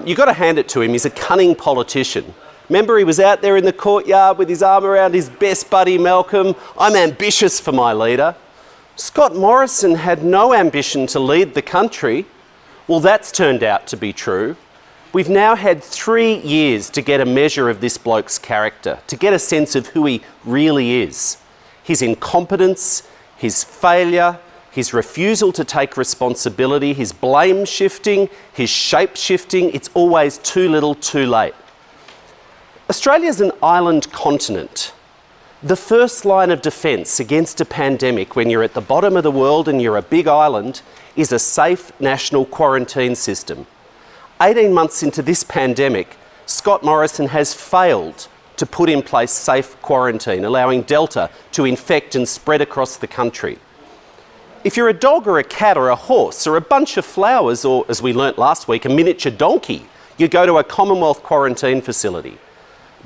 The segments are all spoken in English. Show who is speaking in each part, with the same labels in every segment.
Speaker 1: You've got to hand it to him. He's a cunning politician. Remember, he was out there in the courtyard with his arm around his best buddy Malcolm. I'm ambitious for my leader. Scott Morrison had no ambition to lead the country. Well, that's turned out to be true. We've now had 3 years to get a measure of this bloke's character, to get a sense of who he really is. His incompetence, his failure, his refusal to take responsibility, his blame shifting, his shape shifting, it's always too little, too late. Australia's an island continent. The first line of defence against a pandemic when you're at the bottom of the world and you're a big island is a safe national quarantine system. 18 months into this pandemic, Scott Morrison has failed to put in place safe quarantine, allowing Delta to infect and spread across the country. If you're a dog or a cat or a horse or a bunch of flowers or, as we learnt last week, a miniature donkey, you go to a Commonwealth quarantine facility.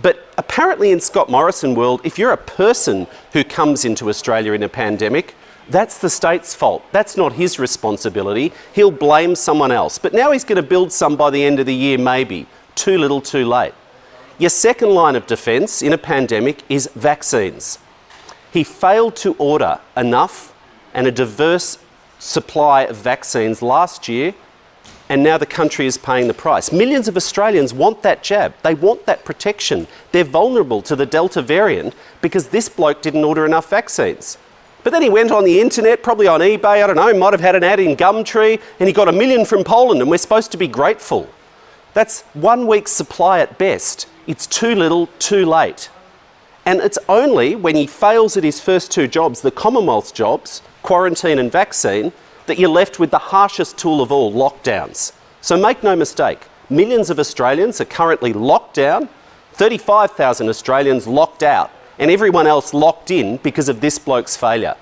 Speaker 1: But apparently in Scott Morrison world, if you're a person who comes into Australia in a pandemic, that's the state's fault. That's not his responsibility. He'll blame someone else. But now he's going to build some by the end of the year, maybe. Too little, too late. Your second line of defence in a pandemic is vaccines. He failed to order enough and a diverse supply of vaccines last year, and now the country is paying the price. Millions of Australians want that jab. They want that protection. They're vulnerable to the Delta variant because this bloke didn't order enough vaccines. But then he went on the internet, probably on eBay, I don't know, might have had an ad in Gumtree, and he got 1 million from Poland, and we're supposed to be grateful. That's 1 week's supply at best. It's too little, too late. And it's only when he fails at his first 2 jobs, the Commonwealth jobs, quarantine and vaccine, that you're left with the harshest tool of all, lockdowns. So make no mistake, millions of Australians are currently locked down, 35,000 Australians locked out, and everyone else locked in because of this bloke's failure.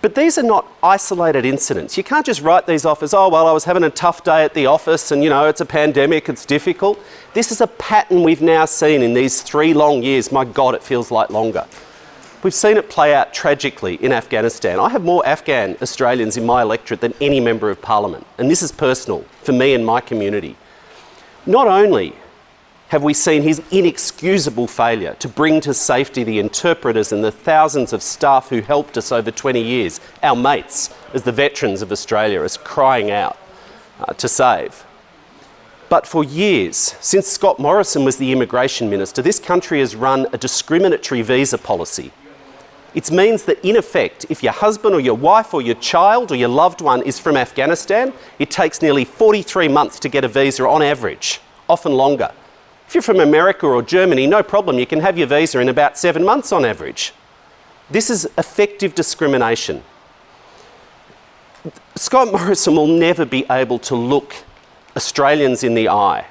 Speaker 1: But these are not isolated incidents. You can't just write these off as, oh, well, I was having a tough day at the office and, you know, it's a pandemic, it's difficult. This is a pattern we've now seen in these 3 long years. My God, it feels like longer. We've seen it play out tragically in Afghanistan. I have more Afghan Australians in my electorate than any member of parliament. And this is personal for me and my community. Not only have we seen his inexcusable failure to bring to safety the interpreters and the thousands of staff who helped us over 20 years, our mates, as the veterans of Australia, is crying out to save. But for years, since Scott Morrison was the immigration minister, this country has run a discriminatory visa policy. It means that, in effect, if your husband or your wife or your child or your loved one is from Afghanistan, it takes nearly 43 months to get a visa on average, often longer. If you're from America or Germany, no problem, you can have your visa in about 7 months on average. This is effective discrimination. Scott Morrison will never be able to look Australians in the eye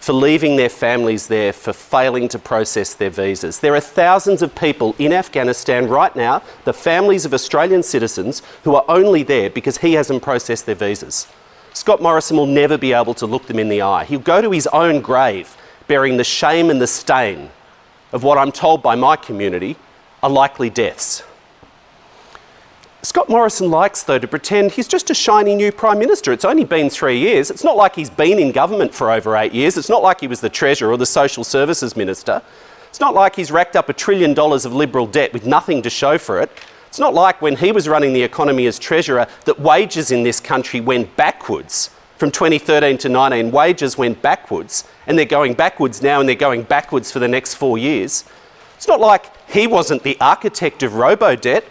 Speaker 1: for leaving their families there, for failing to process their visas. There are thousands of people in Afghanistan right now, the families of Australian citizens, who are only there because he hasn't processed their visas. Scott Morrison will never be able to look them in the eye. He'll go to his own grave bearing the shame and the stain of what I'm told by my community are likely deaths. Scott Morrison likes, though, to pretend he's just a shiny new Prime Minister. It's only been 3 years. It's not like he's been in government for over 8 years. It's not like he was the Treasurer or the Social Services Minister. It's not like he's racked up $1 trillion of Liberal debt with nothing to show for it. It's not like when he was running the economy as Treasurer that wages in this country went backwards. From 2013 to 19, wages went backwards, and they're going backwards now, and they're going backwards for the next 4 years. It's not like he wasn't the architect of robo-debt,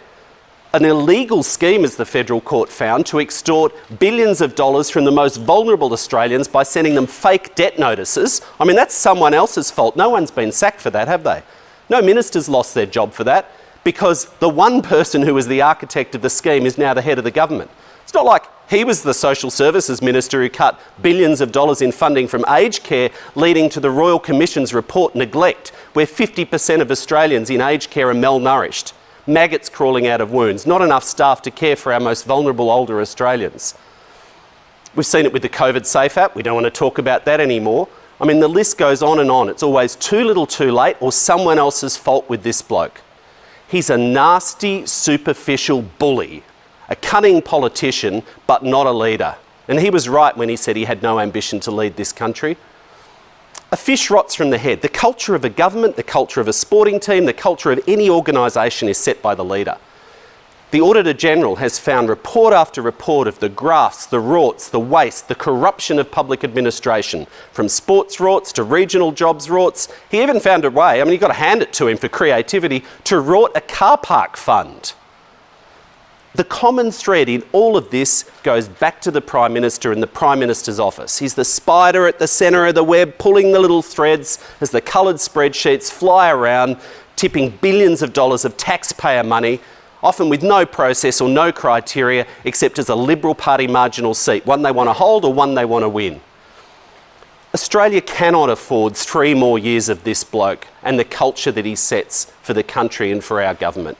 Speaker 1: an illegal scheme, as the federal court found, to extort billions of dollars from the most vulnerable Australians by sending them fake debt notices. I mean, that's someone else's fault. No one's been sacked for that, have they? No minister's lost their job for that, because the one person who was the architect of the scheme is now the head of the government. It's not like he was the Social Services Minister who cut billions of dollars in funding from aged care, leading to the Royal Commission's report Neglect, where 50% of Australians in aged care are malnourished. Maggots crawling out of wounds, not enough staff to care for our most vulnerable older Australians. We've seen it with the COVID Safe app. We don't want to talk about that anymore. I mean, the list goes on and on. It's always too little too late or someone else's fault with this bloke. He's a nasty, superficial bully, a cunning politician, but not a leader. And he was right when he said he had no ambition to lead this country. A fish rots from the head. The culture of a government, the culture of a sporting team, the culture of any organisation is set by the leader. The Auditor General has found report after report of the grafts, the rorts, the waste, the corruption of public administration, from sports rorts to regional jobs rorts. He even found a way, I mean, you've got to hand it to him for creativity, to rort a car park fund. The common thread in all of this goes back to the Prime Minister and the Prime Minister's office. He's the spider at the centre of the web, pulling the little threads as the coloured spreadsheets fly around, tipping billions of dollars of taxpayer money, often with no process or no criteria, except as a Liberal Party marginal seat, one they want to hold or one they want to win. Australia cannot afford 3 more years of this bloke and the culture that he sets for the country and for our government.